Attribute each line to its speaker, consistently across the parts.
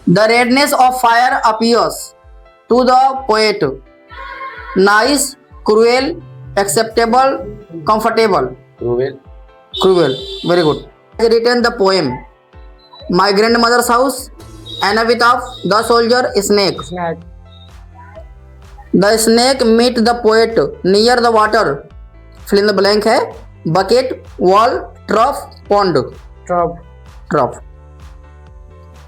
Speaker 1: The redness of fire appears to the poet nice, cruel, acceptable, comfortable.
Speaker 2: Cruel.
Speaker 1: Cruel. Very good. I written the poem My Grandmother's House, Epitaph, The Soldier, Snake.
Speaker 3: Snack.
Speaker 1: The snake meet the poet near the water. Fill in the blank है bucket, wall, trough, pond.
Speaker 3: Drop.
Speaker 1: Trough.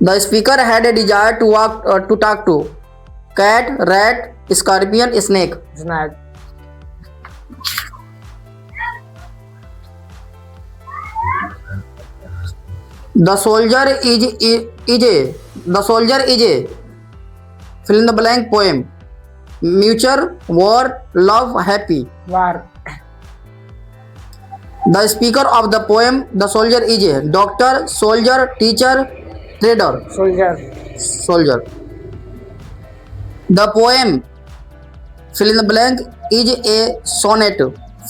Speaker 1: The speaker had a desire to talk to cat, rat, scorpion, snake.
Speaker 3: Snack.
Speaker 1: The soldier is a fill in the blank poem. Mutual, war, love, happy.
Speaker 3: War.
Speaker 1: The speaker of the poem The Soldier is a doctor, soldier, teacher, trader.
Speaker 3: Soldier.
Speaker 1: The poem fill in the blank is a sonnet.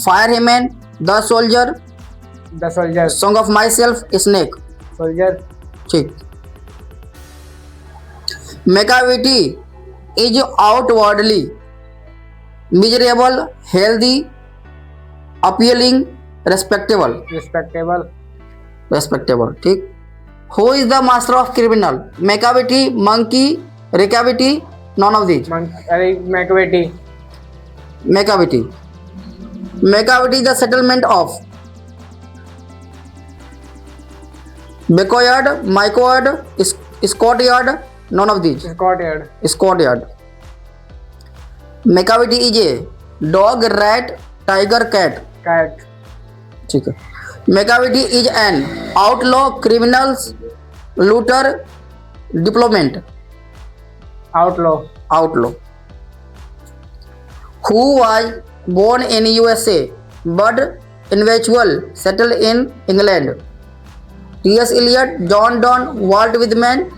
Speaker 1: Fireman, the soldier,
Speaker 3: The soldier.
Speaker 1: song of myself, snake.
Speaker 3: Soldier.
Speaker 1: ठीक. Macavity is outwardly miserable, healthy, appealing, respectable.
Speaker 3: Respectable.
Speaker 1: ठीक. Who is the master of criminal? Macavity, monkey, recavity, none of these.
Speaker 3: Macavity.
Speaker 1: Macavity. Macavity is the settlement of Backyard, Mycoyard, Scott Yard, none of these.
Speaker 3: Courtyard.
Speaker 1: Scott Yard. Macavity is a dog, rat, tiger, cat.
Speaker 3: Cat.
Speaker 1: ठीक है. Macavity is an outlaw, criminals, looter, diplomat.
Speaker 3: Outlaw.
Speaker 1: Who was born in USA but individual settled in England? T.S. Eliot, John Donne, Walt Whitman,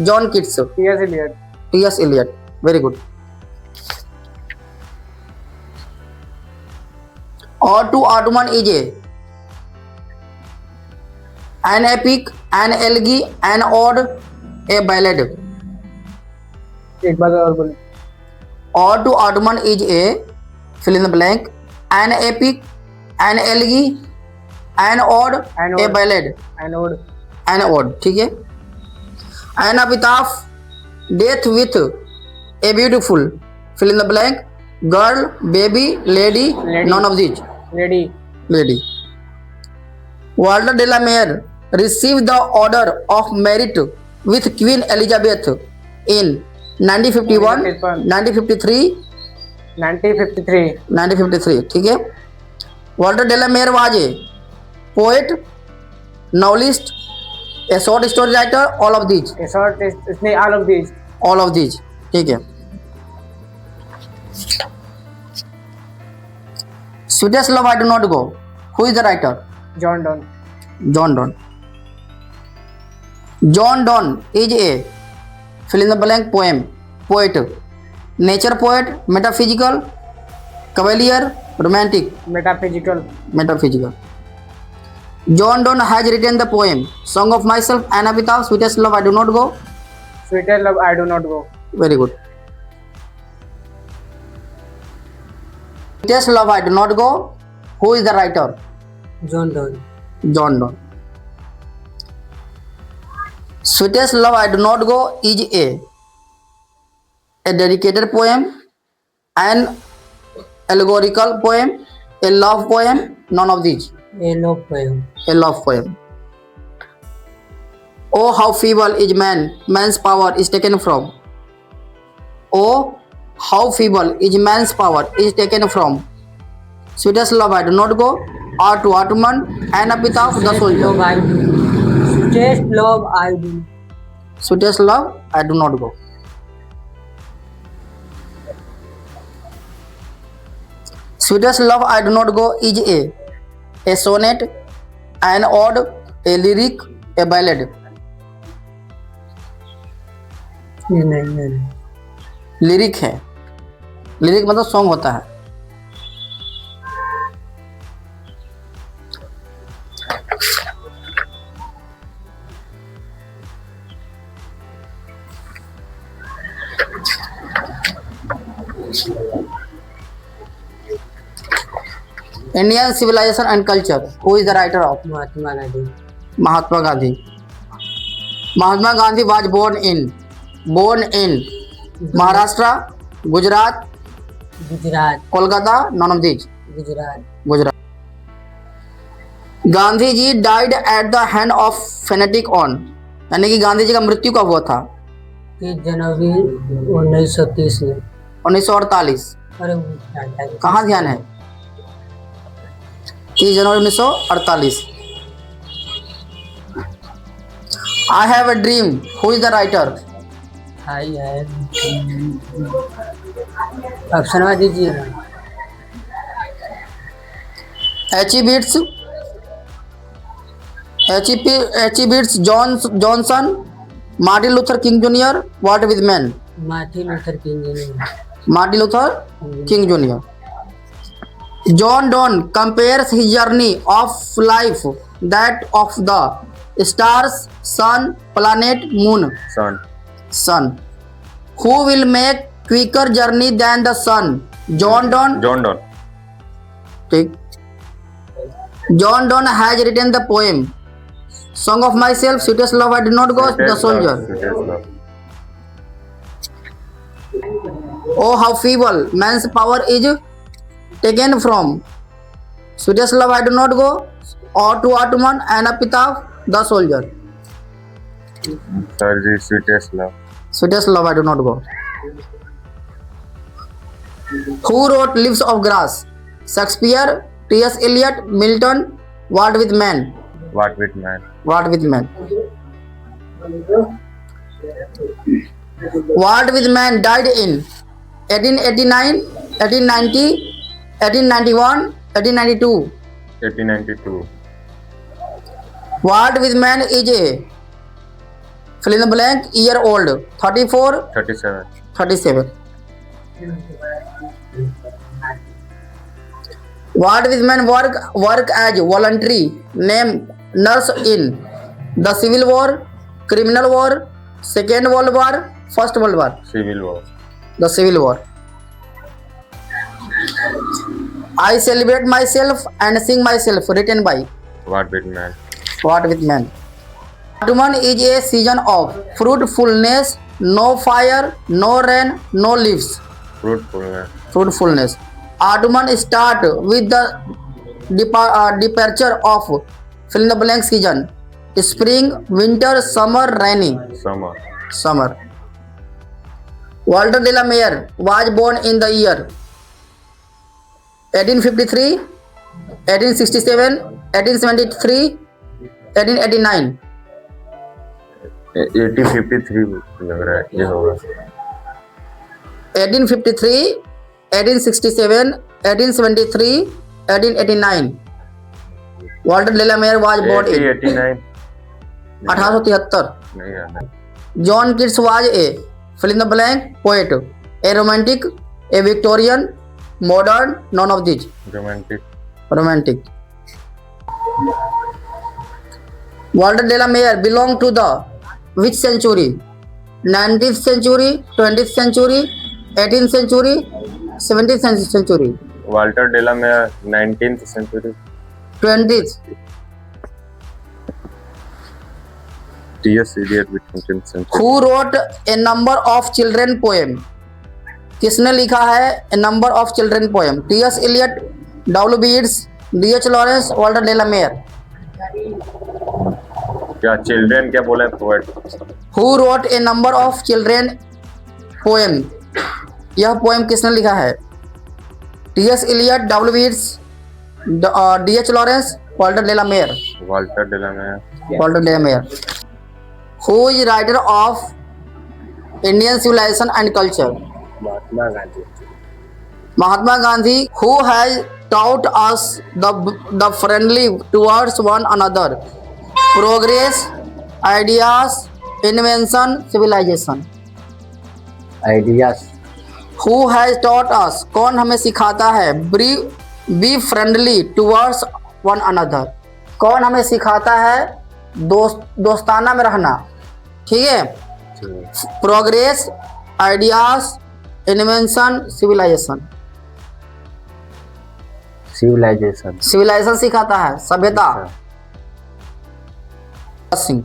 Speaker 1: John Keats.
Speaker 3: T.S. Eliot.
Speaker 1: T.S. Eliot. Very good. Ode to Ottoman is an epic, an elegy, an ode, a ballad.
Speaker 3: एक बार और बोले.
Speaker 1: Ode to Ottoman is a fill in the blank, an epic, an elegy, an ode, a ballad.
Speaker 3: An ode.
Speaker 1: ठीक है. An epitaph, death with a beautiful fill in the blank, girl, baby, lady. None of these.
Speaker 3: Lady.
Speaker 1: Walter de la Mare received the Order of Merit with Queen Elizabeth in 1951, 1953, 1953. ठीक है. Walter de la Mare was a poet, novelist, a short story writer. All of these.
Speaker 3: All of these.
Speaker 1: ठीक है. Sweetest love I do not go. Who is the writer?
Speaker 3: John Donne.
Speaker 1: John Donne is a fill in the blank poet, nature poet, metaphysical, cavalier, romantic.
Speaker 3: Metaphysical.
Speaker 1: John Donne has written the poem Song of Myself, an epitaph, Sweetest Love I Do Not Go.
Speaker 3: Sweetest love I do not go.
Speaker 1: Very good. Sweetest Love I Do Not Go. Who is the writer?
Speaker 3: John Donne.
Speaker 1: Sweetest Love I Do Not Go is a dedicated poem, an allegorical poem, a love poem. None of these.
Speaker 3: A love poem.
Speaker 1: Oh, how feeble is man! Man's power is taken from. Oh, how feeble is man's power is taken from. Sweetest love I do not go. Ode to Ottoman, an epitaph, the soldier. Sweetest love I do not go. Sweetest love I do not go is a sonnet, an ode, a lyric, a ballad. Lyric है. Lyric मतलब song होता है. Indian civilization and culture. Who is the writer of?
Speaker 3: Mahatma Gandhi.
Speaker 1: Mahatma Gandhi. Mahatma Gandhi was born in Maharashtra, Gujarat,
Speaker 3: Gujarat.
Speaker 1: Kolkata. None of these.
Speaker 3: Gujarat.
Speaker 1: Gujarat. Gandhi ji died at the hand of fanatic on. यानी कि गांधी जी का मृत्यु कब हुआ था?
Speaker 3: 30 जनवरी 1930 में.
Speaker 1: 1948.
Speaker 3: अरे
Speaker 1: कहाँ ध्यान है? 30 जनवरी 1948. I have a dream. Who is the writer?
Speaker 3: High है. ऑप्शन में दीजिए ना.
Speaker 1: H.E. Beats Johnson, Martin Luther King Jr. What with men?
Speaker 3: Martin Luther king ने.
Speaker 1: Martin Luther King Jr. John Donne compares his journey of life that of the stars, sun, planet, moon. Sun. Who will make quicker journey than the sun? John Donne. ठीक. John Donne has written the poem Song of Myself, Sweetest Love I Do Not Go, The Soldier. Oh, how feeble man's power is taken from. Sweetest Love I Do Not Go, or to Atman and Epitaph, The Soldier.
Speaker 2: Sir ji, Sweetest Love.
Speaker 1: Sweetest Love I Do Not Go. Who wrote Leaves of Grass? Shakespeare, T.S. Eliot, Milton. What with Man?
Speaker 2: What with man?
Speaker 1: What with Man? What with Man died in 1889, 1890, 1891, 1892.
Speaker 2: 1892.
Speaker 1: What with Man is a fill in the blank year old. 34,
Speaker 2: 37.
Speaker 1: 37. What with Man work as voluntary name nurse in the Civil War, Criminal War, Second World War, First World War.
Speaker 2: Civil War.
Speaker 1: The Civil War. I celebrate myself and sing myself. Written by
Speaker 2: What with man?
Speaker 1: What with Man. Autumn is a season of fruitfulness, no fire, no rain, no leaves. Fruitfulness. Autumn start with the departure of fill in the blank season. Spring, winter, summer, rainy. Summer. Walter de la Mare was born in the year 1853, 1867, 1873, 1889.
Speaker 2: 1853 लग रहा है ये होगा.
Speaker 1: 1853, 1867, 1873, 1889. Walter de la Mare was born in
Speaker 2: 1889.
Speaker 1: 1873.
Speaker 2: नहीं याद है.
Speaker 1: John Keats was a fill in the blank poet, a romantic, a Victorian, modern, none of these. Romantic. Walter de la Mare belonged to the which century? 19th century, 20th century, 18th century, 17th century.
Speaker 2: Walter de la Mare 19th century.
Speaker 1: 20th.
Speaker 2: T.S. Eliot with 20th century.
Speaker 1: Who wrote a number of children poem? किसने लिखा है a number of children poem? T.S. Eliot, W. B. Yeats, D.H. Lawrence, Walter de la Mare.
Speaker 2: क्या children क्या बोले poet?
Speaker 1: Who wrote a number of children poem? यह poem किसने लिखा है? T.S. Eliot, W. B. Yeats, D.H. Lawrence, Walter de la Mare.
Speaker 2: Walter de la Mare.
Speaker 1: Walter de la Mare. Who is writer of Indian civilization and culture?
Speaker 3: Mahatma Gandhi.
Speaker 1: Mahatma Gandhi, who has taught us the friendly towards one another, progress, ideas, invention, civilization.
Speaker 3: Ideas.
Speaker 1: Who has taught us? कौन हमें सिखाता है? Be friendly towards one another. कौन हमें सिखाता है दोस्ताना में रहना? ठीक है. Progress, ideas, invention, civilization.
Speaker 3: Civilization.
Speaker 1: Civilization सिखाता है, सभ्यता। सिंह।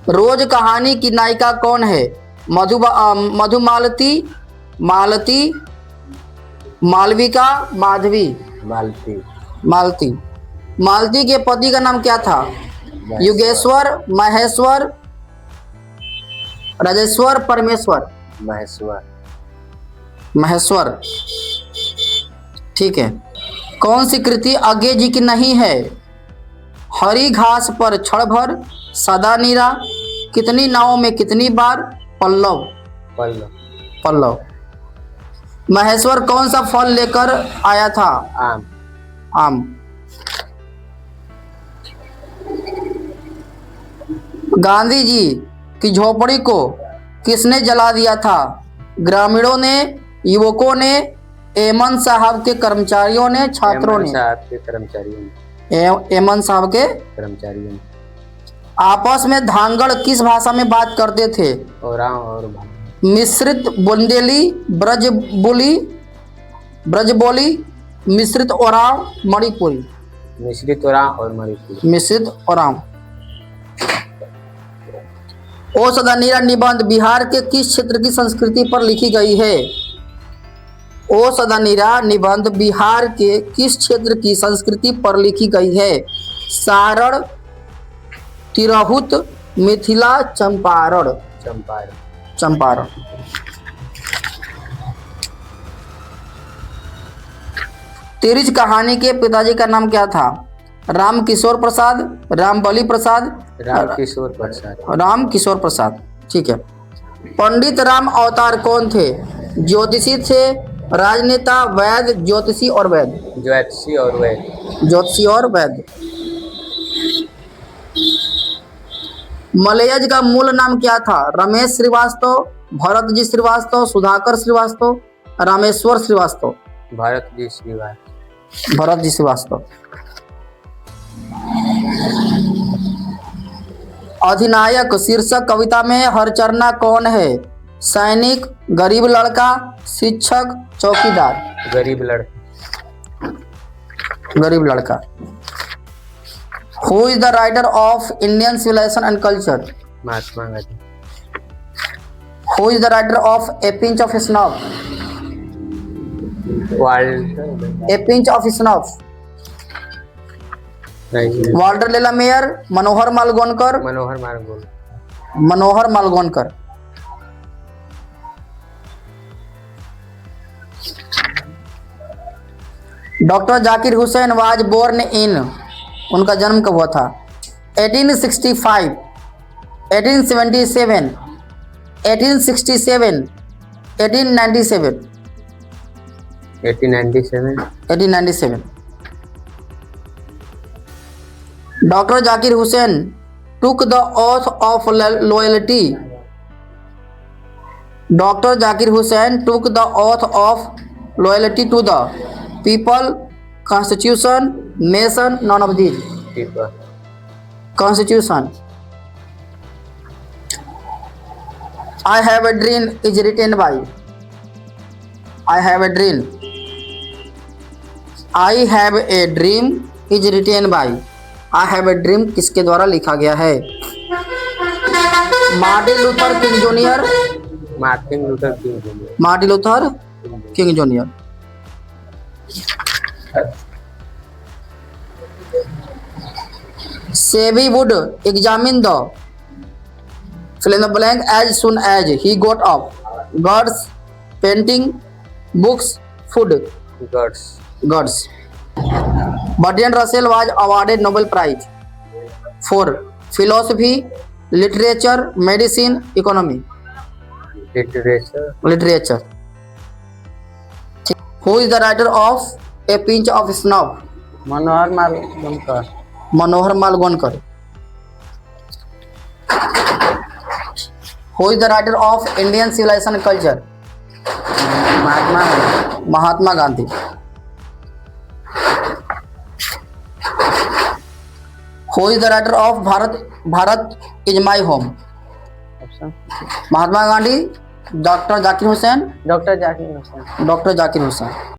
Speaker 1: रोज कहानी की नायिका कौन है? मधुमालती, मालती, मालविका, माधवी।
Speaker 3: मालती।
Speaker 1: मालती। मालती के पति का नाम क्या था? युगेश्वर, महेश्वर, राजेश्वर, परमेश्वर।
Speaker 3: महेश्वर।
Speaker 1: महेश्वर। ठीक है। कौन सी कृति आगे जी की नहीं है? हरी घास पर क्षण भर, सदा नीरा, कितनी नावों में कितनी बार, पल्लव।
Speaker 3: पल्लव।
Speaker 1: पल्लव। महेश्वर कौन सा फल लेकर आया था?
Speaker 3: आम।
Speaker 1: आम। गांधी जी की झोपड़ी को किसने जला दिया था? ग्रामीणों ने, युवकों ने, एमन साहब के कर्मचारियों ने, छात्रों ने।
Speaker 3: साहब के कर्मचारियों ने।
Speaker 1: एमन साहब के
Speaker 3: कर्मचारियों ने।
Speaker 1: आपस में धांगड़ किस भाषा में बात करते थे?
Speaker 3: और
Speaker 1: मिश्रित बुंदेली, ब्रजबोली, मिश्रित ओराव, मणिपुरी।
Speaker 3: मिश्रित और मणिपुरी।
Speaker 1: मिश्रित ओराव। ओ सदानीरा निबंध बिहार के किस क्षेत्र की संस्कृति पर लिखी गई है? ओ सदानीरा निबंध बिहार के किस क्षेत्र की संस्कृति पर लिखी गई है? सारण, तिरहुत, मिथिला, चंपारण।
Speaker 3: चंपारण।
Speaker 1: चंपारण। तिरिच कहानी के पिताजी का नाम क्या था? राम किशोर प्रसाद, रामबली प्रसाद,
Speaker 3: राम किशोर प्रसाद।
Speaker 1: राम किशोर प्रसाद। ठीक है। पंडित राम अवतार कौन थे? ज्योतिषी थे, राजनेता, वैद्य, ज्योतिषी और वैद्य।
Speaker 3: ज्योतिषी और वैद्य।
Speaker 1: ज्योतिषी और वैद्य। मलयज का मूल नाम क्या था? रमेश श्रीवास्तव, भरत जी श्रीवास्तव, सुधाकर श्रीवास्तव, रामेश्वर श्रीवास्तव।
Speaker 3: भरत जी श्रीवास्तव।
Speaker 1: भरत जी श्रीवास्तव। अधिनायक शीर्षक कविता में हरचरना कौन है? सैनिक, गरीब लड़का, शिक्षक, चौकीदार।
Speaker 3: गरीब लड़का।
Speaker 1: गरीब लड़का। Who is the writer of Indian civilisation and culture?
Speaker 3: Mahatma Gandhi.
Speaker 1: Who is the writer of a pinch of snuff?
Speaker 3: Walter.
Speaker 1: A pinch of snuff. Walter लेलामेयर, Manohar Malgonkar.
Speaker 3: Manohar Malgon.
Speaker 1: Manohar Malgonkar. Doctor Zakir Hussain was born in, उनका जन्म कब हुआ था? 1865, 1877, 1867, 1897।
Speaker 3: 1897।
Speaker 1: 1897। Doctor Zakir Hussain took the oath of loyalty. Dr. Zakir Hussain took the oath of loyalty to the people, constitution, nation, none of these.
Speaker 3: people.
Speaker 1: Constitution. I have a dream is written by. I have a dream. I have a dream is written by. I have a dream किसके द्वारा लिखा गया है? Martin Luther king junior.
Speaker 3: Martin Luther king junior.
Speaker 1: Martin Luther king junior. Sebi would examine the fill in the blank as soon as he got up. Gods, painting, books, food.
Speaker 3: Gods.
Speaker 1: Gods. Bertrand Russell was awarded Nobel Prize for philosophy, literature, medicine, economy.
Speaker 3: Literature.
Speaker 1: Who is the writer of A Pinch of Snuff?
Speaker 3: Manohar Malgonkar.
Speaker 1: Manohar Malgonkar. Who is the writer of Indian Civilization and Culture? Mahatma Gandhi. Who is the writer of Bharat is my home? Mahatma Gandhi, doctor Zakir Hussain,
Speaker 3: doctor Zakir Hussain.
Speaker 1: Doctor Zakir Hussain.